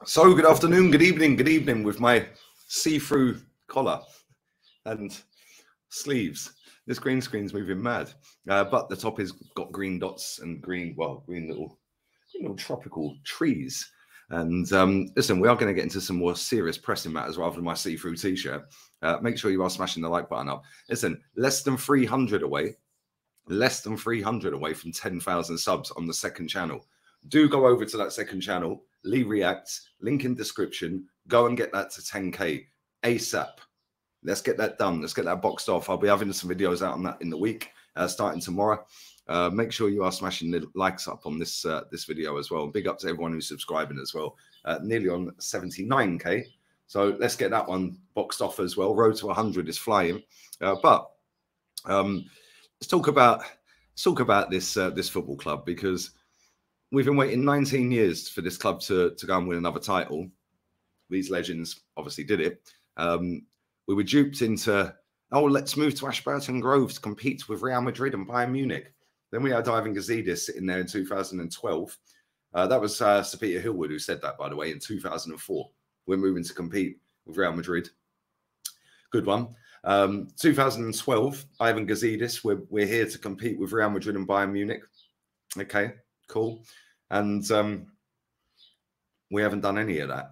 So good afternoon, good evening with my see-through collar and sleeves. This green screen's moving mad, but the top has got green dots and green little tropical trees. And listen, we are going to get into some more serious pressing matters rather than my see-through t-shirt. Make sure you are smashing the like button up. Listen, less than 300 away from 10,000 subs on the second channel. Do go over to that second channel, Lee Reacts, link in description, go and get that to 10K ASAP. Let's get that done. Let's get that boxed off. I'll be having some videos out on that in the week, starting tomorrow. Make sure you are smashing the likes up on this this video as well. Big up to everyone who's subscribing as well. Nearly on 79K. So let's get that one boxed off as well. Road to 100 is flying. But let's talk about this this football club, because we've been waiting 19 years for this club to go and win another title. These legends obviously did it. We were duped into, oh, let's move to Ashburton Grove to compete with Real Madrid and Bayern Munich. Then we had Ivan Gazidis sitting there in 2012. That was Sir Peter Hillwood who said that, by the way, in 2004. We're moving to compete with Real Madrid. Good one. 2012, Ivan Gazidis, we're here to compete with Real Madrid and Bayern Munich. Okay, cool. And we haven't done any of that.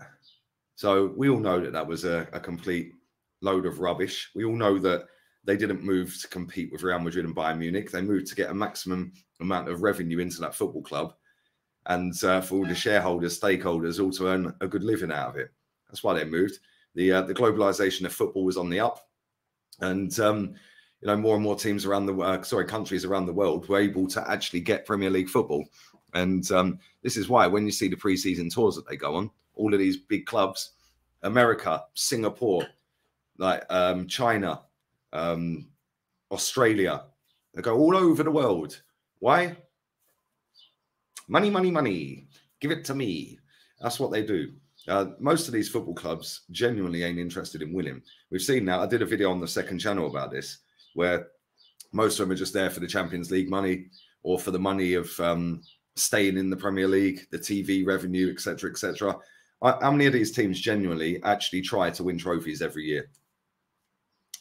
So we all know that that was a complete load of rubbish. We all know that they didn't move to compete with Real Madrid and Bayern Munich. They moved to get a maximum amount of revenue into that football club, and for all the shareholders, stakeholders, all to earn a good living out of it. That's why they moved. The globalization of football was on the up, and you know, more and more teams around the countries around the world were able to actually get Premier League football. And this is why when you see the pre-season tours that they go on, all of these big clubs, America, Singapore, like China, Australia, they go all over the world. Why? Money, money, money. Give it to me. That's what they do. Most of these football clubs genuinely ain't interested in winning. We've seen that. I did a video on the second channel about this, where most of them are just there for the Champions League money, or for the money of staying in the Premier League, the TV revenue, etc., etc. How many of these teams genuinely actually try to win trophies every year?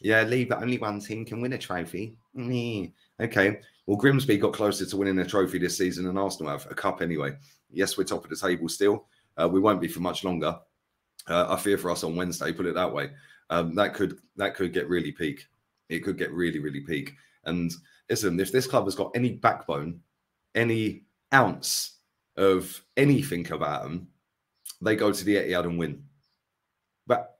Yeah, Lee, but only one team can win a trophy. Okay. Well, Grimsby got closer to winning a trophy this season than Arsenal have, a cup anyway. Yes, we're top of the table still. We won't be for much longer. I fear for us on Wednesday, put it that way. That could get really peak. It could get really, really peak. And listen, if this club has got any backbone, any ounce of anything about them, they go to the Etihad and win. But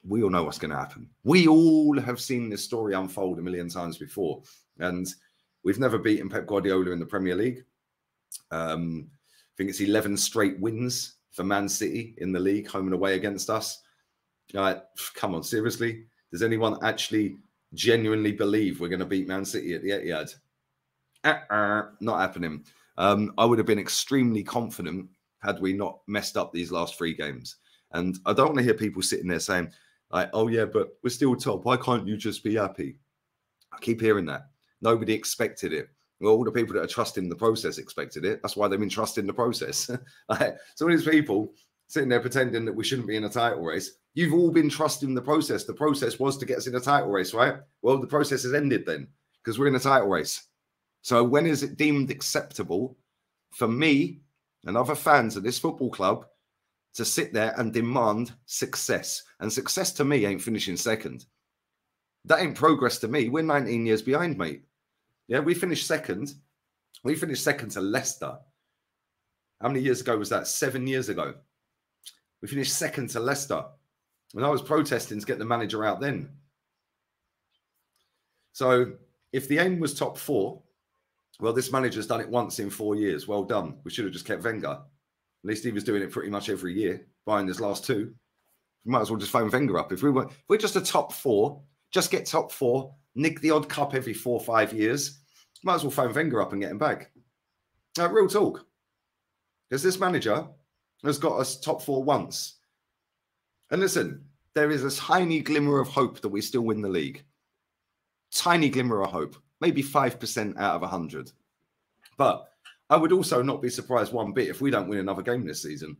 we all know what's going to happen. We all have seen this story unfold a million times before. And we've never beaten Pep Guardiola in the Premier League. I think it's 11 straight wins for Man City in the league, home and away against us. Come on, seriously? Does anyone actually genuinely believe we're going to beat Man City at the Etihad? Not happening. I would have been extremely confident had we not messed up these last 3 games. And I don't want to hear people sitting there saying, like, oh, yeah, but we're still top. Why can't you just be happy? I keep hearing that. Nobody expected it. Well, all the people that are trusting the process expected it. That's why they've been trusting the process. Some of these people sitting there pretending that we shouldn't be in a title race. You've all been trusting the process. The process was to get us in a title race, right? Well, the process has ended then, because we're in a title race. So when is it deemed acceptable for me and other fans of this football club to sit there and demand success? And success to me ain't finishing second. That ain't progress to me. We're 19 years behind, mate. Yeah, we finished second. We finished second to Leicester. How many years ago was that? 7 years ago. We finished second to Leicester. And I was protesting to get the manager out then. So if the aim was top 4, well, this manager's done it once in 4 years. Well done. We should have just kept Wenger. At least he was doing it pretty much every year, buying his last 2. We might as well just phone Wenger up. If we're just a top 4, just get top 4, nick the odd cup every 4 or 5 years, might as well phone Wenger up and get him back. Real talk. Because this manager has got us top 4 once. And listen, there is a tiny glimmer of hope that we still win the league. Tiny glimmer of hope. Maybe 5% out of 100. But I would also not be surprised one bit if we don't win another game this season.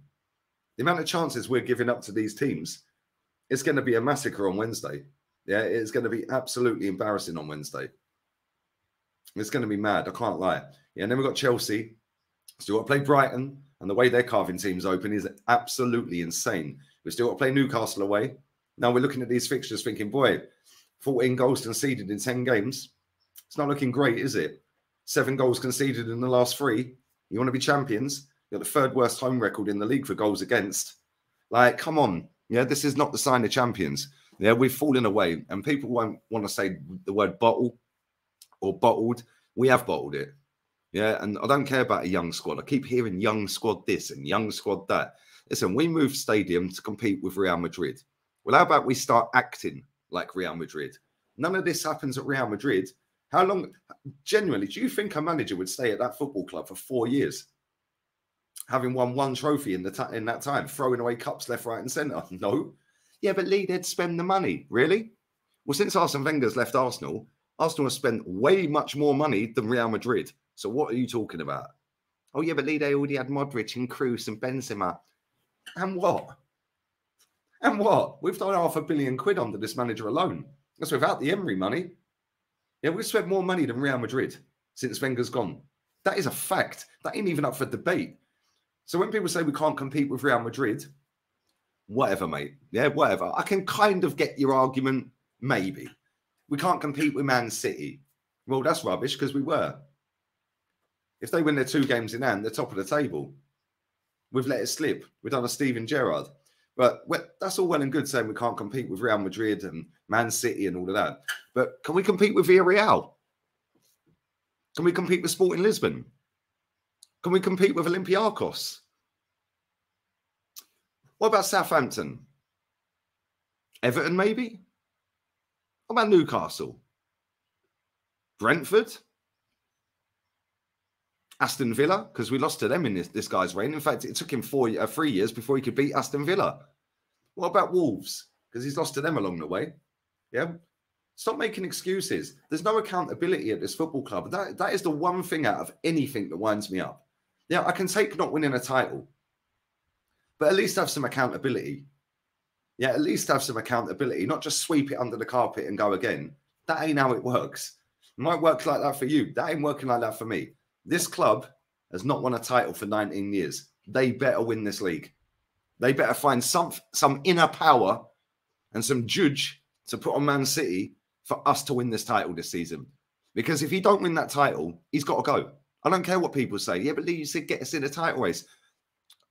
The amount of chances we're giving up to these teams, it's going to be a massacre on Wednesday. Yeah, it's going to be absolutely embarrassing on Wednesday. It's going to be mad. I can't lie. Yeah, and then we've got Chelsea. Still got to play Brighton. And the way they're carving teams open is absolutely insane. We've still got to play Newcastle away. Now we're looking at these fixtures thinking, boy, 14 goals conceded in 10 games. It's not looking great, is it? 7 goals conceded in the last 3. You want to be champions? You've got the 3rd worst home record in the league for goals against. Like, come on. Yeah, this is not the sign of champions. Yeah, we've fallen away. And people won't want to say the word bottle or bottled. We have bottled it. Yeah, and I don't care about a young squad. I keep hearing young squad this and young squad that. Listen, we moved stadium to compete with Real Madrid. Well, how about we start acting like Real Madrid? None of this happens at Real Madrid. How long, genuinely, do you think a manager would stay at that football club for 4 years? Having won 1 trophy in that time, throwing away cups left, right and centre? No. Yeah, but Lee, they'd spend the money. Really? Well, since Arsene Wenger's left Arsenal has spent way much more money than Real Madrid. So what are you talking about? Oh, yeah, but Lee, they already had Modric and Kroos and Benzema. And what? And what? We've done £500 million under this manager alone. That's without the Emery money. Yeah, we've spent more money than Real Madrid since Wenger's gone. That is a fact. That ain't even up for debate. So when people say we can't compete with Real Madrid, whatever, mate. Yeah, whatever. I can kind of get your argument, maybe. We can't compete with Man City. Well, that's rubbish because we were. If they win their 2 games in hand, they're top of the table. We've let it slip. We've done a Steven Gerrard. But that's all well and good saying we can't compete with Real Madrid and Man City and all of that. But can we compete with Villarreal? Can we compete with Sporting Lisbon? Can we compete with Olympiacos? What about Southampton? Everton, maybe? What about Newcastle? Brentford? Aston Villa, because we lost to them in this guy's reign. In fact, it took him 3 years before he could beat Aston Villa. What about Wolves? Because he's lost to them along the way. Yeah. Stop making excuses. There's no accountability at this football club. That is the one thing out of anything that winds me up. Yeah, I can take not winning a title, but at least have some accountability. Yeah, at least have some accountability, not just sweep it under the carpet and go again. That ain't how it works. It might work like that for you. That ain't working like that for me. This club has not won a title for 19 years. They better win this league. They better find some inner power and some judge to put on Man City for us to win this title this season. Because if he don't win that title, he's got to go. I don't care what people say. Yeah, but Lee, you said get us in a title race.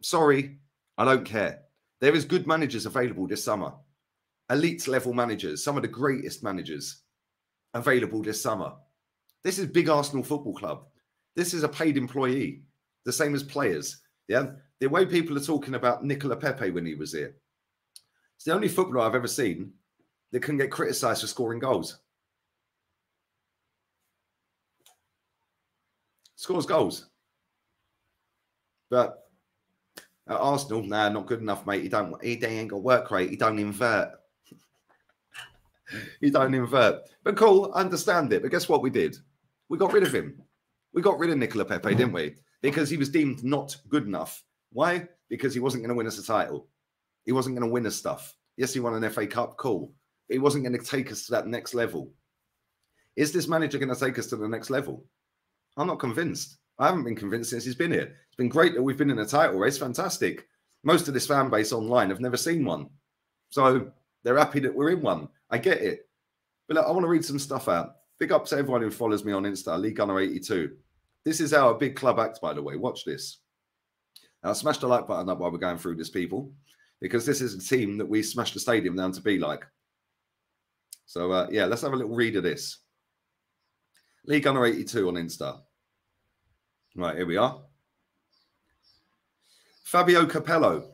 Sorry, I don't care. There is good managers available this summer. Elite level managers, some of the greatest managers available this summer. This is big Arsenal Football Club. This is a paid employee, the same as players. Yeah, the way people are talking about Nicola Pepe when he was here. It's the only footballer I've ever seen that can get criticised for scoring goals. Scores goals. But at Arsenal, nah, not good enough, mate. He ain't got work rate. He don't invert. He don't invert. But cool, I understand it. But guess what we did? We got rid of him. We got rid of Nicola Pepe, didn't we? Because he was deemed not good enough. Why? Because he wasn't going to win us a title. He wasn't going to win us stuff. Yes, he won an FA Cup, cool. But he wasn't going to take us to that next level. Is this manager going to take us to the next level? I'm not convinced. I haven't been convinced since he's been here. It's been great that we've been in a title race. Fantastic. Most of this fan base online have never seen one. So they're happy that we're in one. I get it. But look, I want to read some stuff out. Big up to everyone who follows me on Insta, Lee Gunner 82. This is how a big club acts, by the way. Watch this. Now, smash the like button up while we're going through this, people, because this is a team that we smashed the stadium down to be like. So, yeah, let's have a little read of this. Lee Gunner 82 on Insta. Right, here we are. Fabio Capello,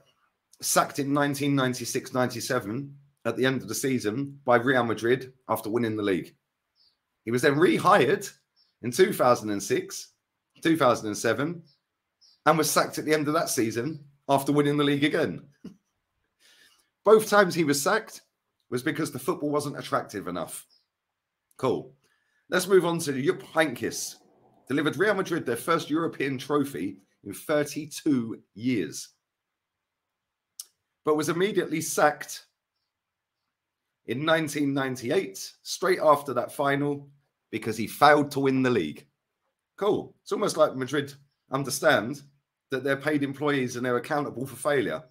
sacked in 1996-97 at the end of the season by Real Madrid after winning the league. He was then rehired in 2006, 2007, and was sacked at the end of that season after winning the league again. Both times he was sacked was because the football wasn't attractive enough. Cool. Let's move on to Jupp Heynckes. Delivered Real Madrid their first European trophy in 32 years. but was immediately sacked in 1998, straight after that final, because he failed to win the league. Cool. It's almost like Madrid understand that they're paid employees and they're accountable for failure.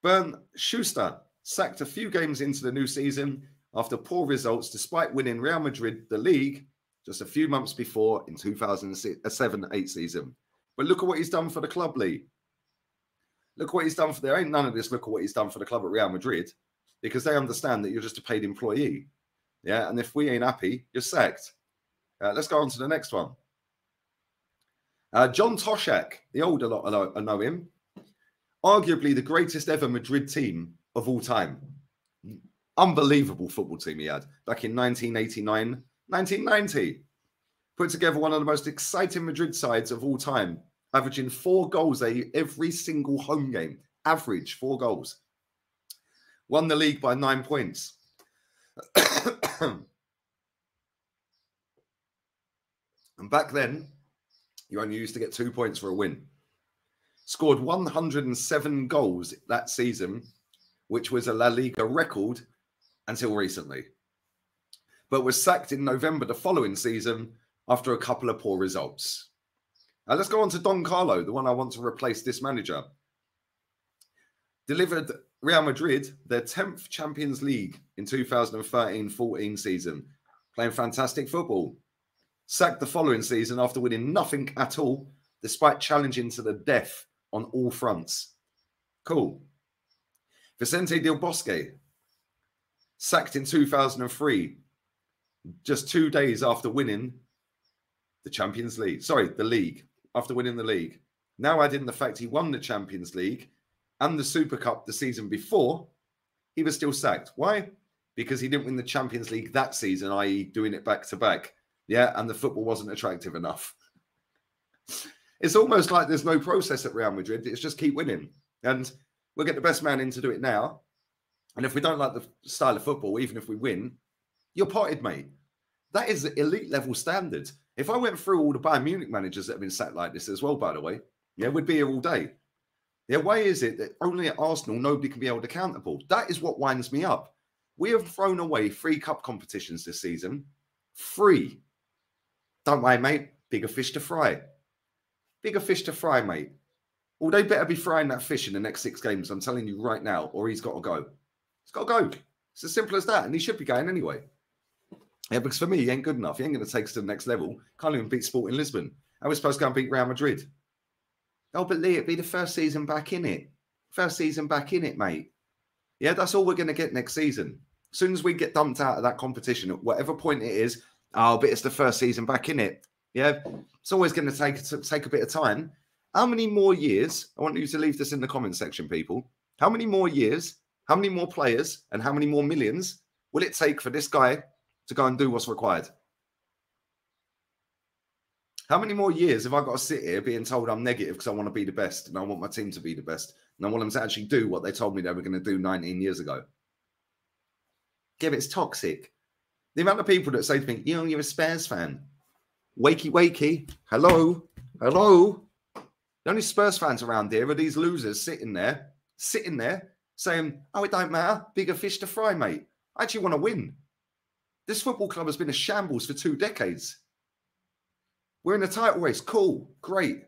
Bernd Schuster sacked a few games into the new season after poor results, despite winning Real Madrid the league just a few months before in 2007-8 season. But look at what he's done for the club, Lee. Look what he's done for there. Ain't none of this. Look at what he's done for the club at Real Madrid, because they understand that you're just a paid employee. Yeah, and if we ain't happy, you're sacked. Let's go on to the next one. John Toshak, the older lot, I know him. Arguably the greatest ever Madrid team of all time. Unbelievable football team he had back in 1989, 1990. Put together one of the most exciting Madrid sides of all time, averaging 4 goals every single home game. Average 4 goals. Won the league by 9 points. And back then, you only used to get 2 points for a win. Scored 107 goals that season, which was a La Liga record until recently. But was sacked in November the following season after a couple of poor results. Now let's go on to Don Carlo, the one I want to replace this manager. Delivered Real Madrid their 10th Champions League in 2013-14 season, playing fantastic football. Sacked the following season after winning nothing at all, despite challenging to the death on all fronts. Cool. Vicente Del Bosque, sacked in 2003, just 2 days after winning the Champions League. Sorry, the league, after winning the league. Now adding the fact he won the Champions League and the Super Cup the season before, he was still sacked. Why? Because he didn't win the Champions League that season, i.e. doing it back-to-back. Yeah, and the football wasn't attractive enough. It's almost like there's no process at Real Madrid. It's just keep winning. And we'll get the best man in to do it now. And if we don't like the style of football, even if we win, you're potted, mate. That is elite level standard. If I went through all the Bayern Munich managers that have been sacked like this as well, by the way, yeah, we'd be here all day. Yeah, why is it that only at Arsenal nobody can be held accountable? That is what winds me up. We have thrown away 3 cup competitions this season. 3. Don't worry, mate. Bigger fish to fry. Bigger fish to fry, mate. Well, they better be frying that fish in the next 6 games, I'm telling you right now, or he's got to go. He's got to go. It's as simple as that, and he should be going anyway. Yeah, because for me, he ain't good enough. He ain't going to take us to the next level. Can't even beat Sporting Lisbon. How are we supposed to go and beat Real Madrid? Oh, but Lee, it'd be the first season back in it. First season back in it, mate. Yeah, that's all we're going to get next season. As soon as we get dumped out of that competition, at whatever point it is, oh, but it's the first season back in it. Yeah, it's always going to take a bit of time. How many more years? I want you to leave this in the comment section, people. How many more years, how many more players, and how many more millions will it take for this guy to go and do what's required? How many more years have I got to sit here being told I'm negative because I want to be the best and I want my team to be the best and I want them to actually do what they told me they were going to do 19 years ago? Yeah, but it's toxic. The amount of people that say to me, you're a Spurs fan. Wakey, wakey. Hello. Hello. The only Spurs fans around here are these losers sitting there saying, oh, it don't matter. Bigger fish to fry, mate. I actually want to win. This football club has been a shambles for 2 decades. We're in a title race. Cool. Great.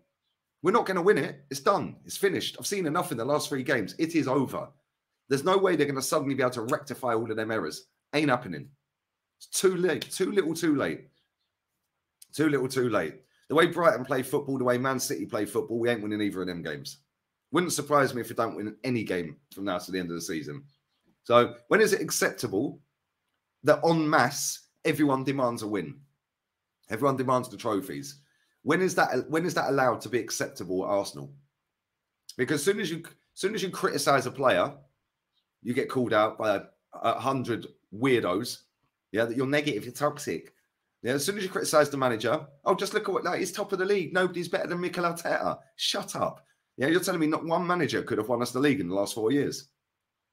We're not going to win it. It's done. It's finished. I've seen enough in the last 3 games. It is over. There's no way they're going to suddenly be able to rectify all of them errors. Ain't happening. It's too late. Too little, too late. Too little, too late. The way Brighton play football, the way Man City play football, we ain't winning either of them games. Wouldn't surprise me if we don't win any game from now to the end of the season. So when is it acceptable that en masse everyone demands a win? Everyone demands the trophies. When is that allowed to be acceptable at Arsenal? Because as soon as you criticize a player, you get called out by 100 weirdos. Yeah, that you're negative, you're toxic. Yeah, as soon as you criticize the manager, oh, just look at what he's top of the league. Nobody's better than Mikel Arteta. Shut up. Yeah, you're telling me not one manager could have won us the league in the last 4 years.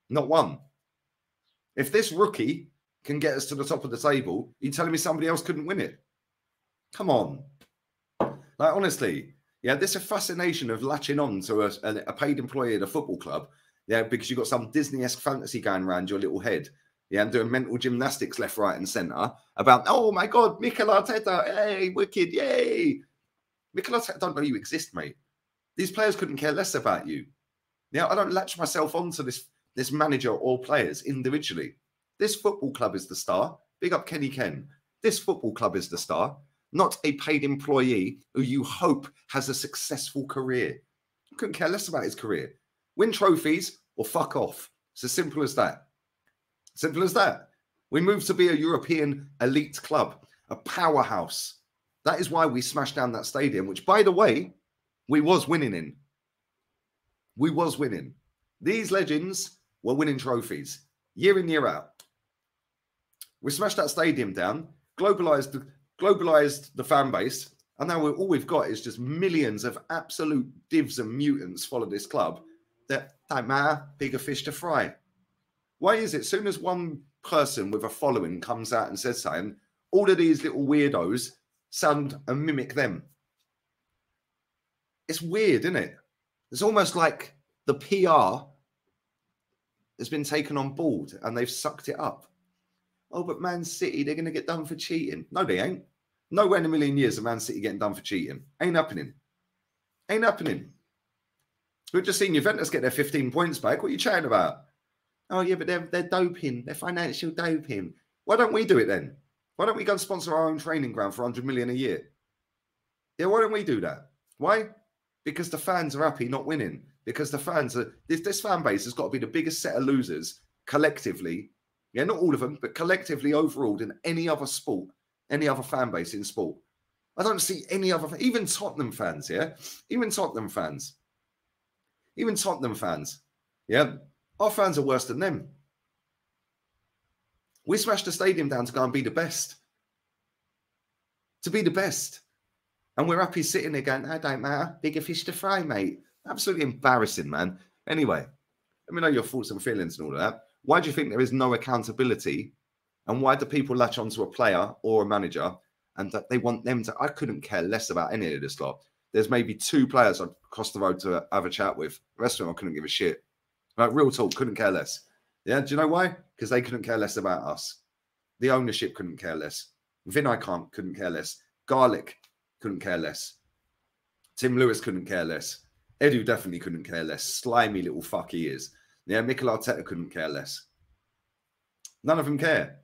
Not one. If this rookie can get us to the top of the table, you're telling me somebody else couldn't win it? Come on. Like, honestly, Yeah, there's a fascination of latching on to a paid employee at a football club. Yeah, because you've got some Disney-esque fantasy going around your little head. Yeah, and doing mental gymnastics left, right, and centre about, oh my God, Mikel Arteta, hey, wicked, yay. Mikel Arteta don't know you exist, mate. These players couldn't care less about you. Yeah, I don't latch myself onto this manager or players individually. This football club is the star. Big up Kenny Ken. This football club is the star, not a paid employee who you hope has a successful career. I couldn't care less about his career. Win trophies or fuck off. It's as simple as that. Simple as that. We moved to be a European elite club, a powerhouse. That is why we smashed down that stadium, which, by the way, we was winning in. We was winning. These legends were winning trophies year in, year out. We smashed that stadium down, globalized the fan base, and now all we've got is just millions of absolute divs and mutants follow this club that don't matter, bigger fish to fry. Why is it? As soon as one person with a following comes out and says something, all of these little weirdos sound and mimic them. It's weird, isn't it? It's almost like the PR has been taken on board and they've sucked it up. Oh, but Man City, they're going to get done for cheating. No, they ain't. Nowhere in a million years of Man City getting done for cheating. Ain't happening. Ain't happening. We've just seen Juventus get their 15 points back. What are you chatting about? Oh, yeah, but they're doping. They're financial doping. Why don't we do it then? Why don't we go and sponsor our own training ground for 100 million a year? Yeah, why don't we do that? Why? Because the fans are happy not winning. Because the fans are... This fan base has got to be the biggest set of losers collectively. Yeah, not all of them, but collectively overall than any other sport, any other fan base in sport. I don't see any other... Even Tottenham fans, yeah? Even Tottenham fans. Even Tottenham fans. Yeah? Our fans are worse than them. We smashed the stadium down to go and be the best. To be the best. And we're happy sitting there going, that don't matter. Bigger fish to fry, mate. Absolutely embarrassing, man. Anyway, let me know your thoughts and feelings and all of that. Why do you think there is no accountability? And why do people latch onto a player or a manager and that they want them to... I couldn't care less about any of this lot. There's maybe 2 players I'd cross the road to have a chat with. The rest of them I couldn't give a shit. Like, real talk, couldn't care less. Yeah, do you know why? Because they couldn't care less about us. The ownership couldn't care less. Vinay couldn't care less. Garlic couldn't care less. Tim Lewis couldn't care less. Edu definitely couldn't care less. Slimy little fuck he is. Yeah, Mikel Arteta couldn't care less. None of them care.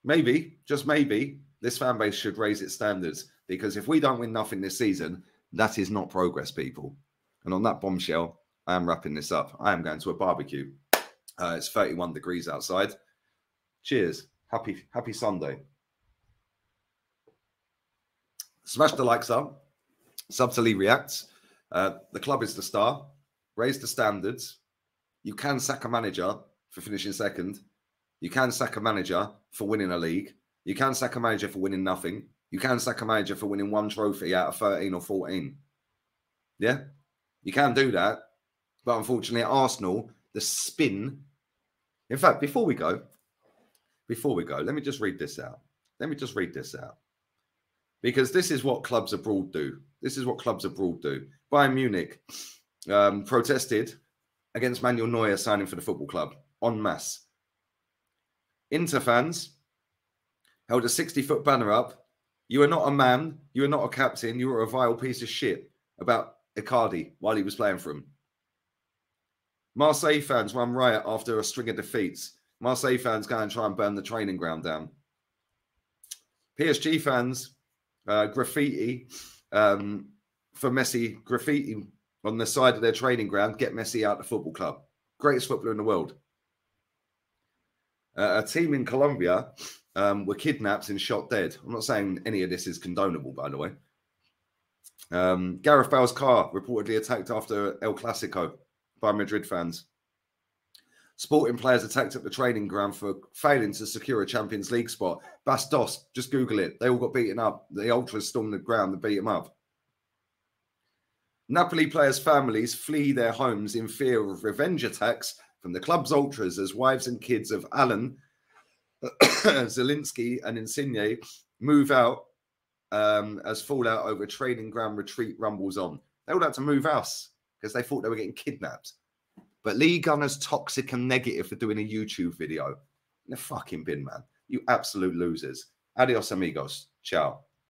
Maybe, just maybe, this fan base should raise its standards, because if we don't win nothing this season, that is not progress, people. And on that bombshell, I am wrapping this up. I am going to a barbecue. It's 31 degrees outside. Cheers. Happy Sunday. Smash the likes up. Subtly reacts. The club is the star. Raise the standards. You can sack a manager for finishing second. You can sack a manager for winning a league. You can sack a manager for winning nothing. You can sack a manager for winning 1 trophy out of 13 or 14. Yeah? You can do that. But unfortunately, at Arsenal, the spin... In fact, before we go, let me just read this out. Because this is what clubs abroad do. Bayern Munich protested against Manuel Neuer signing for the football club en masse. Inter fans held a 60-foot banner up. You are not a man. You are not a captain. You are a vile piece of shit about Icardi while he was playing for him. Marseille fans run riot after a string of defeats. Marseille fans go and try and burn the training ground down. PSG fans graffiti for Messi, graffiti on the side of their training ground, get Messi out of the football club. Greatest footballer in the world. A team in Colombia were kidnapped and shot dead. I'm not saying any of this is condonable, by the way. Gareth Bale's car reportedly attacked after El Clasico by Madrid fans. Sporting players attacked at the training ground for failing to secure a Champions League spot. Bastos, just Google it. They all got beaten up. The ultras stormed the ground and beat them up. Napoli players' families flee their homes in fear of revenge attacks from the club's ultras as wives and kids of Alan, Zielinski and Insigne move out as fallout over training ground retreat rumbles on. They all had to move house because they thought they were getting kidnapped. But Lee Gunner's toxic and negative for doing a YouTube video. In the fucking bin, man. You absolute losers. Adios, amigos. Ciao.